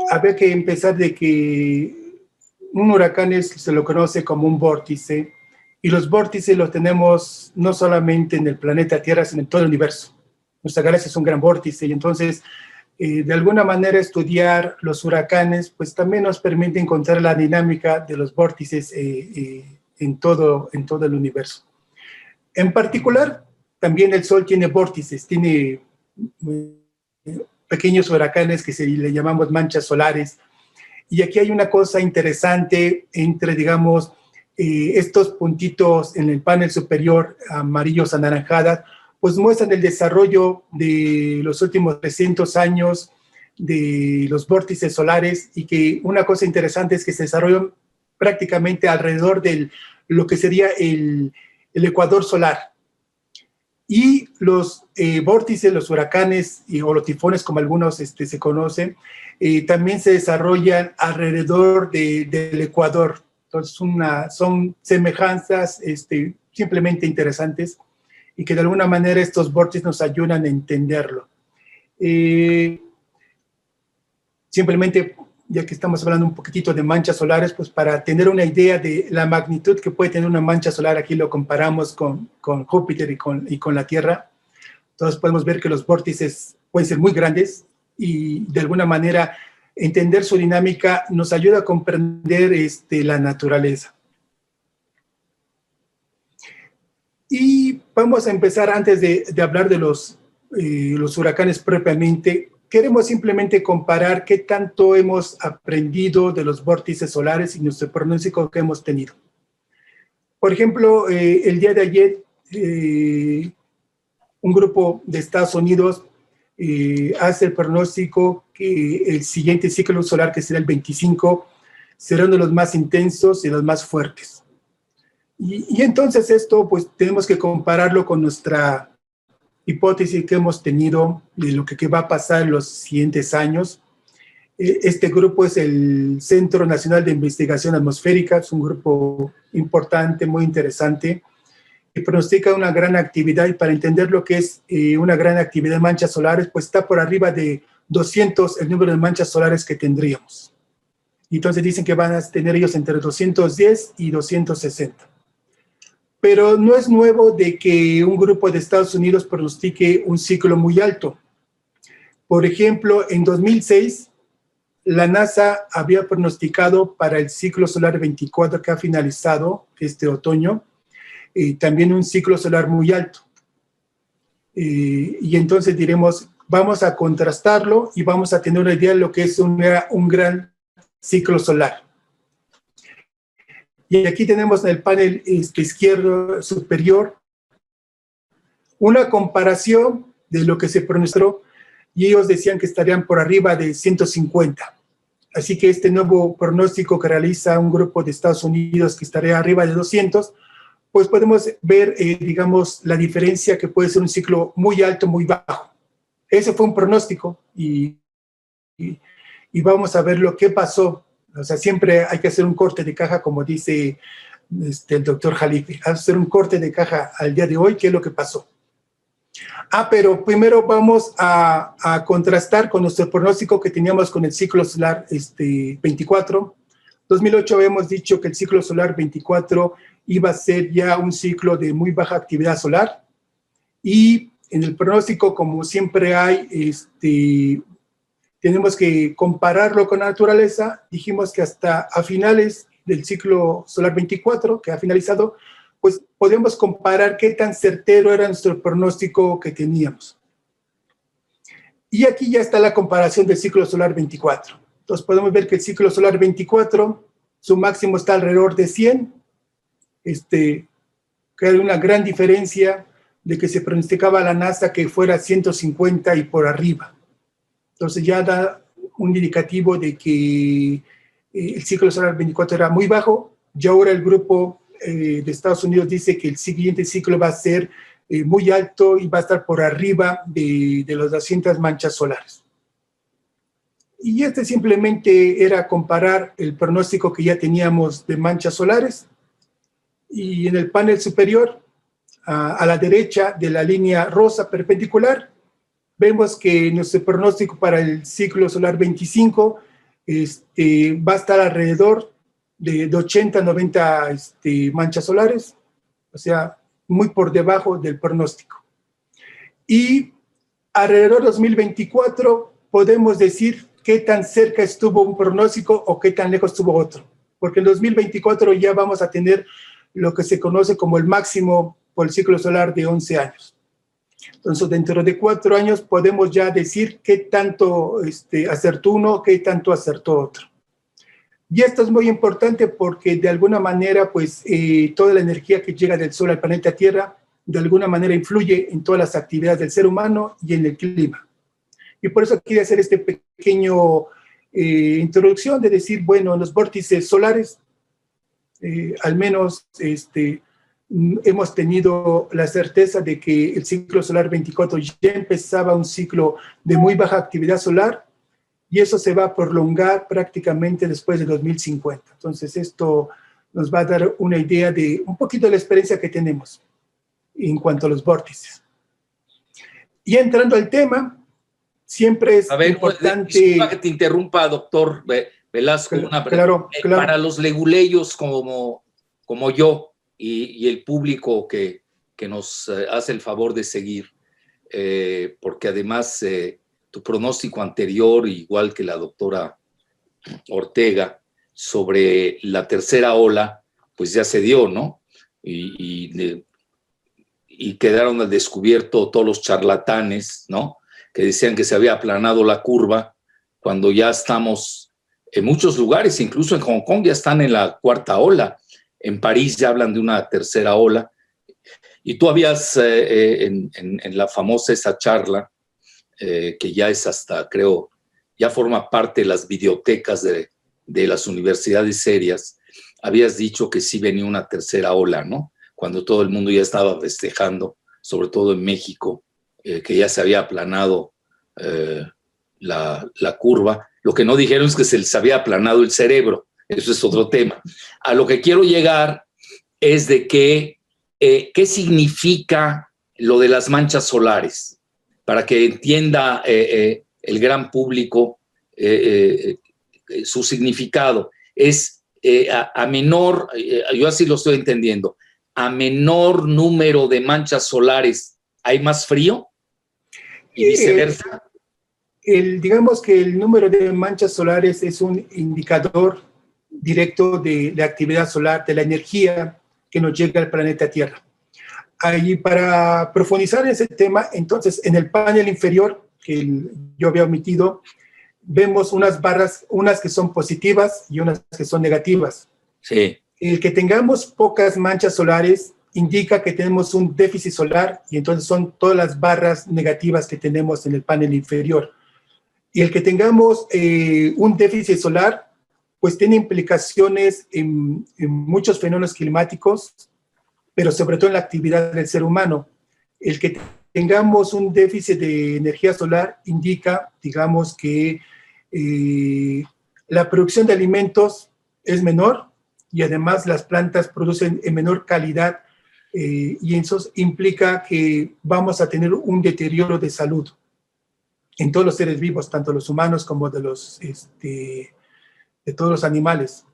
Habría que empezar de que un huracán se lo conoce como un vórtice, y los vórtices los tenemos no solamente en el planeta Tierra, sino en todo el universo. Nuestra galaxia es un gran vórtice, y entonces, de alguna manera, estudiar los huracanes, pues también nos permite encontrar la dinámica de los vórtices en todo el universo. En particular, también el Sol tiene vórtices, tiene pequeños huracanes que le llamamos manchas solares. Y aquí hay una cosa interesante entre, digamos, estos puntitos en el panel superior, amarillos anaranjadas, pues muestran el desarrollo de los últimos 300 años de los vórtices solares, y que una cosa interesante es que se desarrollan prácticamente alrededor de lo que sería el ecuador solar. Y los vórtices, los huracanes o los tifones, como algunos se conocen, también se desarrollan alrededor del ecuador. Entonces son semejanzas simplemente interesantes, y que de alguna manera estos vórtices nos ayudan a entenderlo. Simplemente, ya que estamos hablando un poquitito de manchas solares, pues para tener una idea de la magnitud que puede tener una mancha solar, aquí lo comparamos con Júpiter y con la Tierra. Entonces podemos ver que los vórtices pueden ser muy grandes, y de alguna manera entender su dinámica nos ayuda a comprender la naturaleza. Y vamos a empezar, antes de hablar de los huracanes propiamente. Queremos simplemente comparar qué tanto hemos aprendido de los vórtices solares y nuestro pronóstico que hemos tenido. Por ejemplo, el día de ayer, un grupo de Estados Unidos hace el pronóstico que el siguiente ciclo solar, que será el 25, será uno de los más intensos y los más fuertes. Y entonces esto, pues tenemos que compararlo con nuestra hipótesis que hemos tenido de lo que va a pasar en los siguientes años. Este grupo es el Centro Nacional de Investigación Atmosférica, es un grupo importante, muy interesante, que pronostica una gran actividad, y para entender lo que es una gran actividad de manchas solares, pues está por arriba de 200 el número de manchas solares que tendríamos. Y entonces dicen que van a tener ellos entre 210 y 260. Pero no es nuevo de que un grupo de Estados Unidos pronostique un ciclo muy alto. Por ejemplo, en 2006, la NASA había pronosticado para el ciclo solar 24 que ha finalizado este otoño, también un ciclo solar muy alto. Y entonces diremos, vamos a contrastarlo y vamos a tener una idea de lo que es un gran ciclo solar. Y aquí tenemos en el panel izquierdo superior una comparación de lo que se pronosticó, y ellos decían que estarían por arriba de 150. Así que este nuevo pronóstico que realiza un grupo de Estados Unidos, que estaría arriba de 200, pues podemos ver, digamos, la diferencia, que puede ser un ciclo muy alto, muy bajo. Ese fue un pronóstico, y vamos a ver lo que pasó. O sea, siempre hay que hacer un corte de caja, como dice el doctor Jalife. Hacer un corte de caja al día de hoy, ¿qué es lo que pasó? Pero primero vamos a contrastar con nuestro pronóstico que teníamos con el ciclo solar 24. 2008 habíamos dicho que el ciclo solar 24 iba a ser ya un ciclo de muy baja actividad solar, y en el pronóstico, como siempre hay, tenemos que compararlo con la naturaleza. Dijimos que hasta a finales del ciclo solar 24, que ha finalizado, pues podemos comparar qué tan certero era nuestro pronóstico que teníamos. Y aquí ya está la comparación del ciclo solar 24. Entonces podemos ver que el ciclo solar 24, su máximo está alrededor de 100, que hay una gran diferencia de que se pronosticaba a la NASA que fuera 150 y por arriba. Entonces ya da un indicativo de que el ciclo solar 24 era muy bajo. Ya ahora el grupo de Estados Unidos dice que el siguiente ciclo va a ser muy alto, y va a estar por arriba de las 200 manchas solares. Y simplemente era comparar el pronóstico que ya teníamos de manchas solares Y en el panel superior, a la derecha de la línea rosa perpendicular, vemos que nuestro pronóstico para el ciclo solar 25 va a estar alrededor de 80 a 90 manchas solares, o sea, muy por debajo del pronóstico. Y alrededor de 2024 podemos decir qué tan cerca estuvo un pronóstico o qué tan lejos estuvo otro, porque en 2024 ya vamos a tener lo que se conoce como el máximo por el ciclo solar de 11 años. Entonces, dentro de 4 años podemos ya decir qué tanto acertó uno, qué tanto acertó otro. Y esto es muy importante porque de alguna manera, pues, toda la energía que llega del Sol al planeta Tierra, de alguna manera influye en todas las actividades del ser humano y en el clima. Y por eso quería hacer este pequeño introducción de decir, bueno, en los vórtices solares, al menos hemos tenido la certeza de que el ciclo solar 24 ya empezaba un ciclo de muy baja actividad solar, y eso se va a prolongar prácticamente después de 2050. Entonces, esto nos va a dar una idea de un poquito de la experiencia que tenemos en cuanto a los vórtices. Y entrando al tema, siempre es importante... Disculpa que te interrumpa, doctor Velasco. Claro. Para los leguleyos como yo y el público que nos hace el favor de seguir, porque además... tu pronóstico anterior, igual que la doctora Ortega, sobre la tercera ola, pues ya se dio, ¿no? Y quedaron al descubierto todos los charlatanes, ¿no? Que decían que se había aplanado la curva, cuando ya estamos en muchos lugares, incluso en Hong Kong ya están en la cuarta ola, en París ya hablan de una tercera ola, y tú habías en la famosa esa charla, que ya es hasta, creo, ya forma parte de las bibliotecas de las universidades serias, habías dicho que sí venía una tercera ola, ¿no? Cuando todo el mundo ya estaba festejando, sobre todo en México, que ya se había aplanado la curva. Lo que no dijeron es que se les había aplanado el cerebro, eso es otro tema. A lo que quiero llegar es de que, ¿qué significa lo de las manchas solares? Para que entienda el gran público su significado. Es a menor, yo así lo estoy entendiendo, a menor número de manchas solares hay más frío y viceversa. Digamos que el número de manchas solares es un indicador directo de la actividad solar, de la energía que nos llega al planeta Tierra. Ahí, para profundizar en ese tema, entonces, en el panel inferior, que yo había omitido, vemos unas barras, unas que son positivas y unas que son negativas. Sí. El que tengamos pocas manchas solares indica que tenemos un déficit solar, y entonces son todas las barras negativas que tenemos en el panel inferior. Y el que tengamos un déficit solar, pues tiene implicaciones en muchos fenómenos climáticos, pero sobre todo en la actividad del ser humano. El que tengamos un déficit de energía solar indica, digamos, que la producción de alimentos es menor, y además las plantas producen en menor calidad, y eso implica que vamos a tener un deterioro de salud en todos los seres vivos, tanto los humanos como de todos los animales.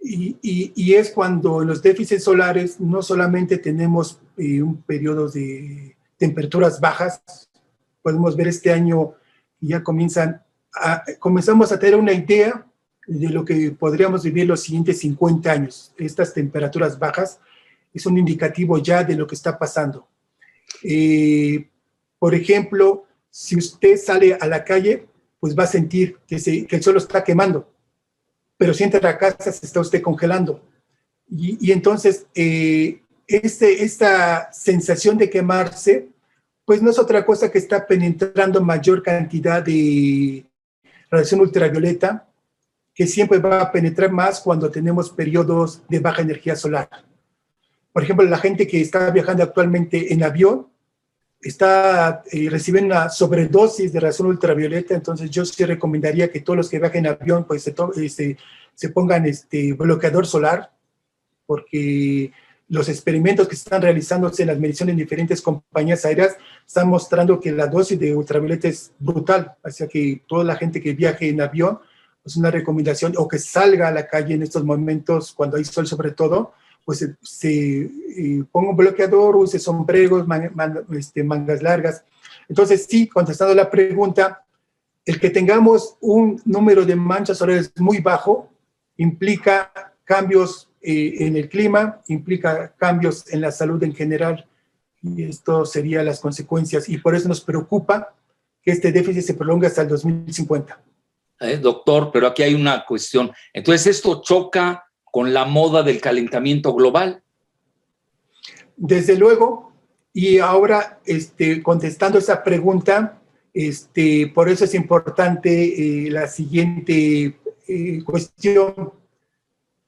Y es cuando en los déficits solares no solamente tenemos un periodo de temperaturas bajas, podemos ver este año ya comenzamos a tener una idea de lo que podríamos vivir los siguientes 50 años. Estas temperaturas bajas es un indicativo ya de lo que está pasando. Por ejemplo, si usted sale a la calle, pues va a sentir que el sol está quemando, pero si entra a la casa se está usted congelando. Y entonces, esta sensación de quemarse, pues no es otra cosa que está penetrando mayor cantidad de radiación ultravioleta, que siempre va a penetrar más cuando tenemos periodos de baja energía solar. Por ejemplo, la gente que está viajando actualmente en avión está recibiendo una sobredosis de radiación ultravioleta. Entonces yo sí recomendaría que todos los que viajen en avión pues se pongan bloqueador solar, porque los experimentos que están realizándose en las mediciones en diferentes compañías aéreas están mostrando que la dosis de ultravioleta es brutal, así que toda la gente que viaje en avión, es una recomendación, o que salga a la calle en estos momentos, cuando hay sol sobre todo, pues se ponga un bloqueador, use sombreros, mangas largas. Entonces, sí, contestando la pregunta, el que tengamos un número de manchas solares muy bajo implica cambios en el clima, implica cambios en la salud en general, y esto serían las consecuencias, y por eso nos preocupa que este déficit se prolongue hasta el 2050. Doctor, pero aquí hay una cuestión. Entonces, ¿esto choca con la moda del calentamiento global? Desde luego, y ahora contestando esa pregunta, por eso es importante la siguiente cuestión.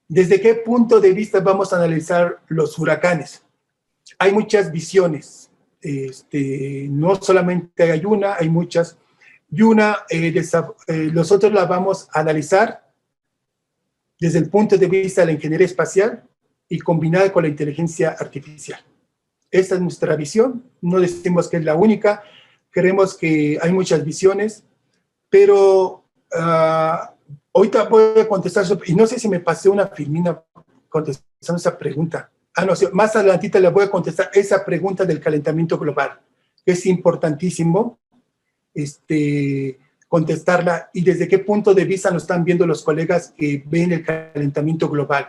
¿Desde qué punto de vista vamos a analizar los huracanes? Hay muchas visiones, no solamente hay una, hay muchas, y una, nosotros la vamos a analizar desde el punto de vista de la ingeniería espacial y combinada con la inteligencia artificial. Esta es nuestra visión, no decimos que es la única, creemos que hay muchas visiones, pero ahorita voy a contestar, y no sé si me pasé una filmina contestando esa pregunta. No, más adelantita le voy a contestar esa pregunta del calentamiento global. Es importantísimo contestarla, y desde qué punto de vista nos están viendo los colegas que ven el calentamiento global.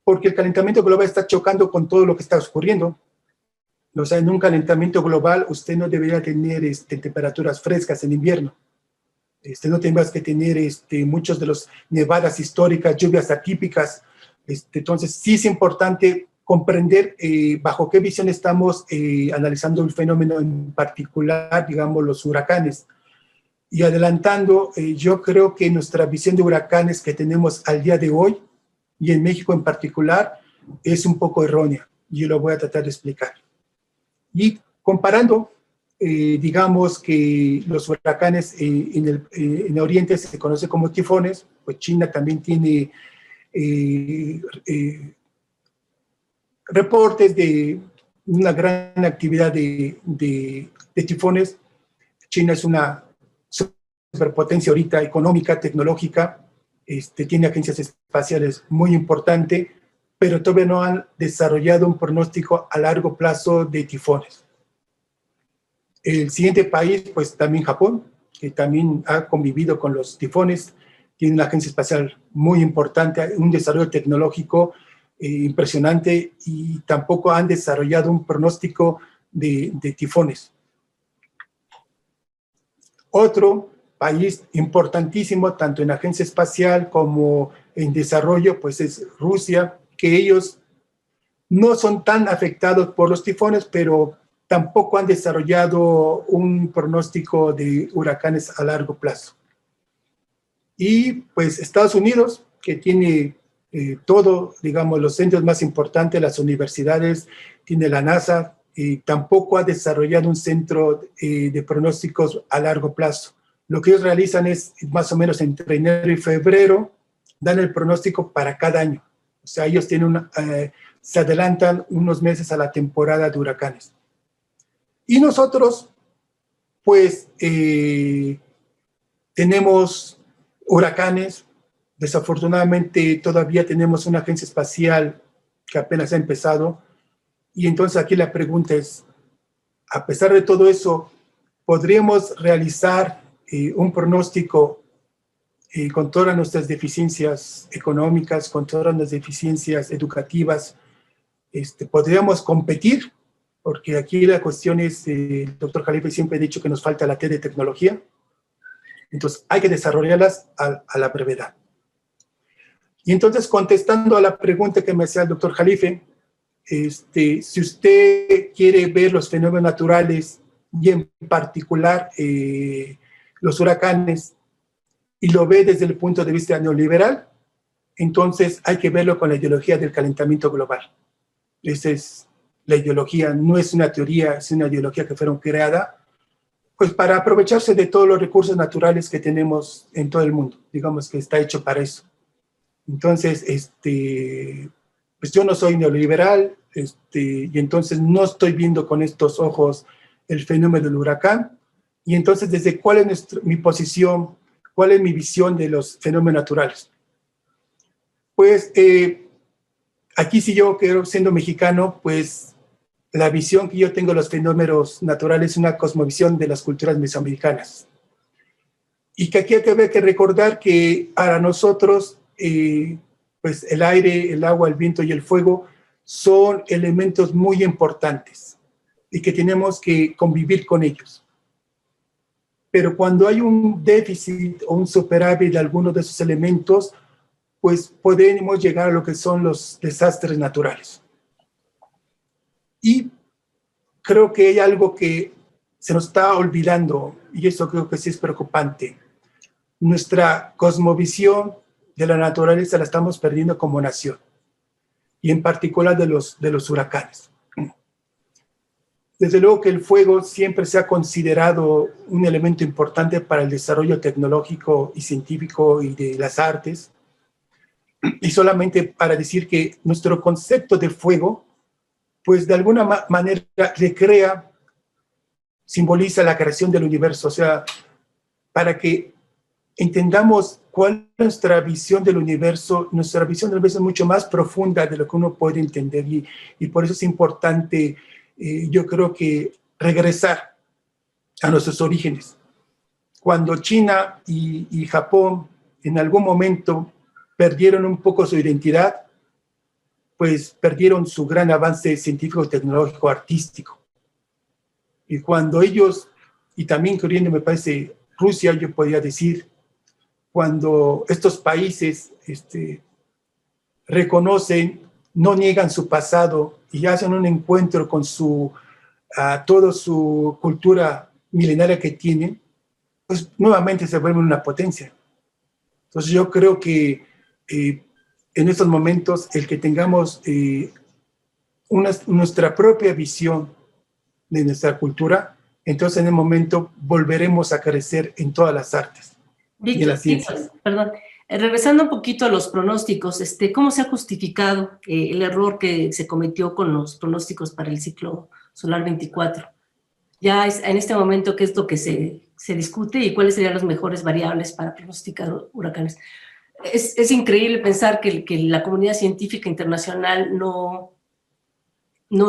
Porque el calentamiento global está chocando con todo lo que está ocurriendo. O sea, en un calentamiento global usted no debería tener temperaturas frescas en invierno. No tendrás que tener muchos de los nevadas históricas, lluvias atípicas. Entonces, sí es importante comprender bajo qué visión estamos analizando el fenómeno en particular, digamos, los huracanes. Y adelantando, yo creo que nuestra visión de huracanes que tenemos al día de hoy, y en México en particular, es un poco errónea. Yo lo voy a tratar de explicar. Y comparando, digamos que los huracanes en Oriente se conoce como tifones, pues China también tiene reportes de una gran actividad de tifones. China es una superpotencia ahorita económica, tecnológica, tiene agencias espaciales muy importantes, pero todavía no han desarrollado un pronóstico a largo plazo de tifones. El siguiente país, pues también Japón, que también ha convivido con los tifones, tiene una agencia espacial muy importante, un desarrollo tecnológico impresionante, y tampoco han desarrollado un pronóstico de tifones. Otro país importantísimo, tanto en agencia espacial como en desarrollo, pues es Rusia, que ellos no son tan afectados por los tifones, pero tampoco han desarrollado un pronóstico de huracanes a largo plazo. Y pues Estados Unidos, que tiene todo, digamos, los centros más importantes, las universidades, tiene la NASA, y tampoco ha desarrollado un centro de pronósticos a largo plazo. Lo que ellos realizan es más o menos entre enero y febrero, dan el pronóstico para cada año. O sea, ellos tienen se adelantan unos meses a la temporada de huracanes. Y nosotros, pues, tenemos huracanes. Desafortunadamente, todavía tenemos una agencia espacial que apenas ha empezado. Y entonces aquí la pregunta es, a pesar de todo eso, ¿podríamos realizar un pronóstico con todas nuestras deficiencias económicas, con todas las deficiencias educativas? ¿Podríamos competir? Porque aquí la cuestión es, el doctor Jalife siempre ha dicho que nos falta la T de tecnología. Entonces hay que desarrollarlas a la brevedad. Y entonces, contestando a la pregunta que me hacía el doctor Jalife, si usted quiere ver los fenómenos naturales y en particular los huracanes, y lo ve desde el punto de vista neoliberal, entonces hay que verlo con la ideología del calentamiento global. Esa es la ideología, no es una teoría, es una ideología que fueron creada pues para aprovecharse de todos los recursos naturales que tenemos en todo el mundo. Digamos que está hecho para eso. Entonces, pues yo no soy neoliberal, y entonces no estoy viendo con estos ojos el fenómeno del huracán, y entonces desde cuál es mi posición, cuál es mi visión de los fenómenos naturales. Pues aquí si yo quiero, siendo mexicano, pues la visión que yo tengo de los fenómenos naturales es una cosmovisión de las culturas mesoamericanas. Y que aquí hay que recordar que para nosotros, pues el aire, el agua, el viento y el fuego son elementos muy importantes y que tenemos que convivir con ellos. Pero cuando hay un déficit o un superávit de alguno de esos elementos, pues podemos llegar a lo que son los desastres naturales. Y creo que hay algo que se nos está olvidando, y eso creo que sí es preocupante. Nuestra cosmovisión de la naturaleza la estamos perdiendo como nación, y en particular de los huracanes. Desde luego que el fuego siempre se ha considerado un elemento importante para el desarrollo tecnológico y científico y de las artes, y solamente para decir que nuestro concepto de fuego, pues de alguna manera recrea, simboliza la creación del universo, o sea, para que entendamos cuál es nuestra visión del universo es mucho más profunda de lo que uno puede entender, y por eso es importante, yo creo que regresar a nuestros orígenes. Cuando China y Japón en algún momento perdieron un poco su identidad, pues perdieron su gran avance científico, tecnológico, artístico. Y cuando ellos, y también incluyendo, me parece, Rusia, yo podría decir, cuando estos países reconocen, no niegan su pasado y hacen un encuentro con toda su cultura milenaria que tienen, pues nuevamente se vuelven una potencia. Entonces yo creo que en estos momentos el que tengamos nuestra propia visión de nuestra cultura, entonces en el momento volveremos a crecer en todas las artes. Víctor, y en las ciencias. Perdón, regresando un poquito a los pronósticos, ¿cómo se ha justificado el error que se cometió con los pronósticos para el ciclo solar 24? Ya en este momento, ¿qué es lo que se discute y cuáles serían las mejores variables para pronosticar huracanes? Es increíble pensar que la comunidad científica internacional no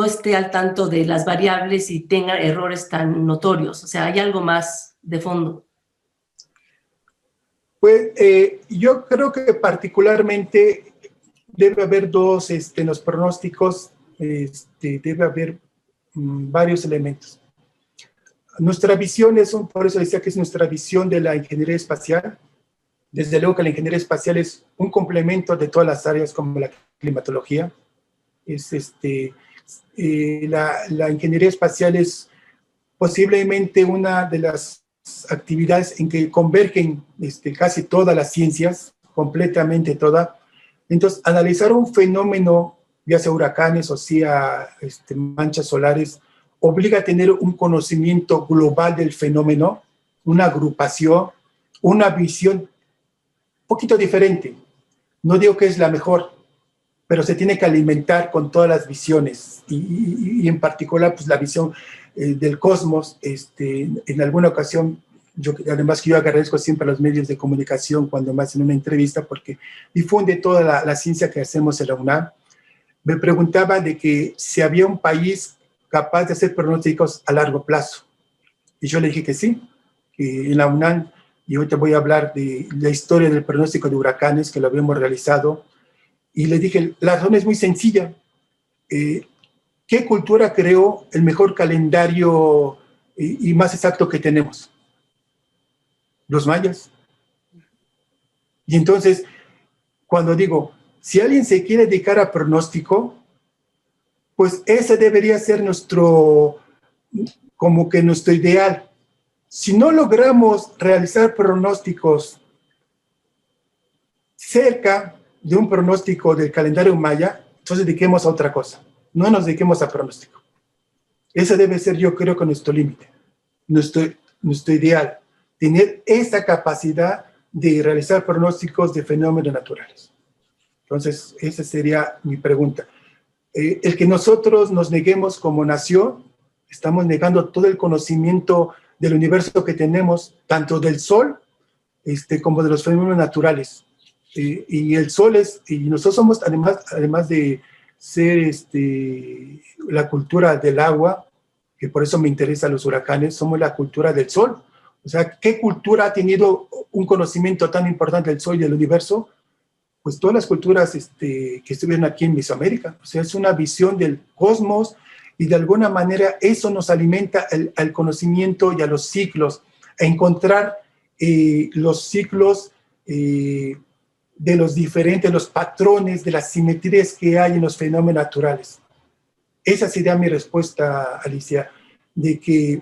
esté al tanto de las variables y tenga errores tan notorios. O sea, hay algo más de fondo. Pues yo creo que particularmente debe haber en los pronósticos, debe haber varios elementos. Nuestra visión por eso decía que es nuestra visión de la ingeniería espacial. Desde luego que la ingeniería espacial es un complemento de todas las áreas como la climatología. La ingeniería espacial es posiblemente una de las actividades en que convergen casi todas las ciencias, completamente todas. Entonces, analizar un fenómeno, ya sea huracanes o sea manchas solares, obliga a tener un conocimiento global del fenómeno, una agrupación, una visión un poquito diferente. No digo que es la mejor, pero se tiene que alimentar con todas las visiones y en particular pues la visión del cosmos. En alguna ocasión, además que yo agradezco siempre a los medios de comunicación cuando me hacen una entrevista porque difunde toda la ciencia que hacemos en la UNAM, me preguntaba de que si había un país capaz de hacer pronósticos a largo plazo. Y yo le dije que sí, que en la UNAM, y hoy te voy a hablar de la historia del pronóstico de huracanes que lo habíamos realizado, y le dije, la razón es muy sencilla. ¿Qué cultura creó el mejor calendario y más exacto que tenemos? Los mayas. Y entonces, cuando digo, si alguien se quiere dedicar a pronóstico, pues ese debería ser como que nuestro ideal. Si no logramos realizar pronósticos cerca de un pronóstico del calendario maya, entonces dediquemos a otra cosa. No nos dediquemos a pronóstico. Ese debe ser, yo creo, que nuestro límite, nuestro ideal. Tener esa capacidad de realizar pronósticos de fenómenos naturales. Entonces, esa sería mi pregunta. el que nosotros nos neguemos como nación, estamos negando todo el conocimiento del universo que tenemos, tanto del Sol como de los fenómenos naturales. Y el Sol y nosotros somos, además de ser la cultura del agua, que por eso me interesan los huracanes, somos la cultura del Sol. O sea, ¿qué cultura ha tenido un conocimiento tan importante del Sol y del universo? Pues todas las culturas que estuvieron aquí en Mesoamérica. O sea, es una visión del cosmos y de alguna manera eso nos alimenta al conocimiento y a los ciclos, a encontrar los ciclos de los diferentes, los patrones, de las simetrías que hay en los fenómenos naturales. Esa sería mi respuesta, Alicia, de que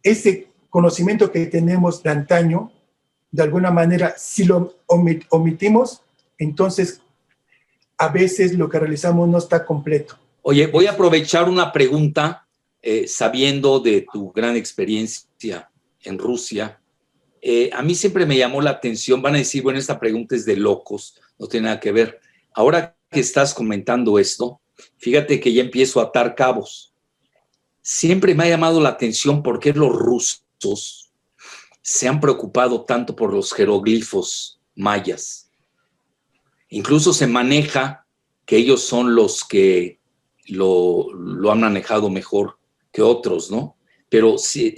ese conocimiento que tenemos de antaño, de alguna manera, si lo omitimos, entonces a veces lo que realizamos no está completo. Oye, voy a aprovechar una pregunta, sabiendo de tu gran experiencia en Rusia. A mí siempre me llamó la atención, van a decir, bueno, esta pregunta es de locos, no tiene nada que ver. Ahora que estás comentando esto, fíjate que ya empiezo a atar cabos. Siempre me ha llamado la atención por qué los rusos se han preocupado tanto por los jeroglifos mayas. Incluso se maneja que ellos son los que lo han manejado mejor que otros, ¿no? Pero sí,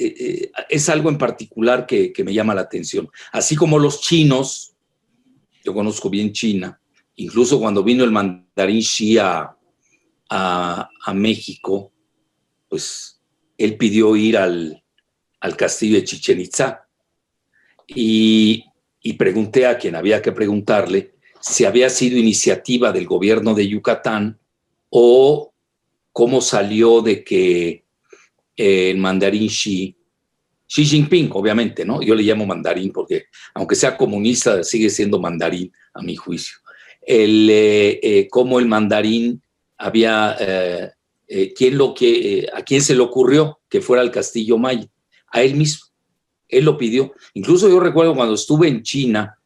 es algo en particular que me llama la atención. Así como los chinos, yo conozco bien China, incluso cuando vino el mandarín Xi a México, pues él pidió ir al castillo de Chichén Itzá y pregunté a quien había que preguntarle si había sido iniciativa del gobierno de Yucatán o cómo salió de que el mandarín Xi Jinping, obviamente, ¿no? Yo le llamo mandarín porque, aunque sea comunista, sigue siendo mandarín, a mi juicio. Cómo el mandarín había... ¿a quién se le ocurrió que fuera al castillo maya? A él mismo. Él lo pidió. Incluso yo recuerdo cuando estuve en China,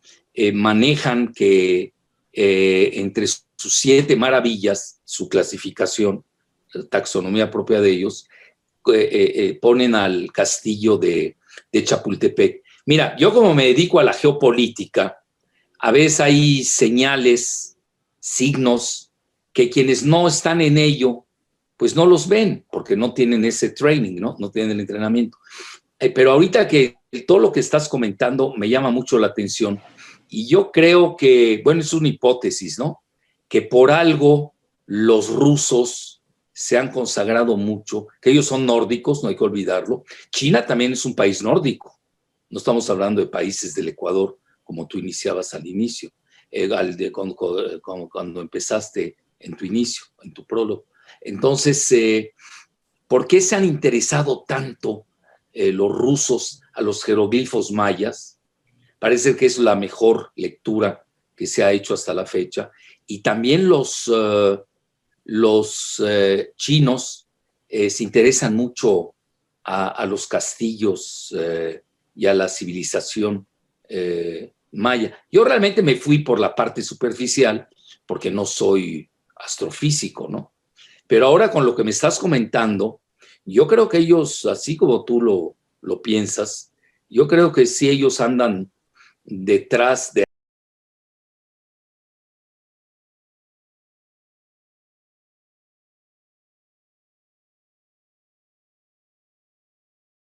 manejan que entre sus 7 maravillas, su clasificación, taxonomía propia de ellos, ponen al castillo de Chapultepec. Mira, yo como me dedico a la geopolítica, a veces hay señales, signos, que quienes no están en ello, pues no los ven, porque no tienen ese training, ¿no? No tienen el entrenamiento. Pero ahorita que todo lo que estás comentando me llama mucho la atención, y yo creo que, bueno, es una hipótesis, ¿no? Que por algo los rusos se han consagrado mucho, que ellos son nórdicos, no hay que olvidarlo. China también es un país nórdico. No estamos hablando de países del Ecuador, como tú iniciabas al inicio, cuando empezaste en tu inicio, en tu prólogo. Entonces, ¿por qué se han interesado tanto los rusos a los jeroglifos mayas? Parece que es la mejor lectura que se ha hecho hasta la fecha. Y también los chinos se interesan mucho a los castillos y a la civilización maya. Yo realmente me fui por la parte superficial porque no soy astrofísico, ¿no? Pero ahora con lo que me estás comentando, yo creo que ellos, así como tú lo piensas, yo creo que sí ellos andan detrás de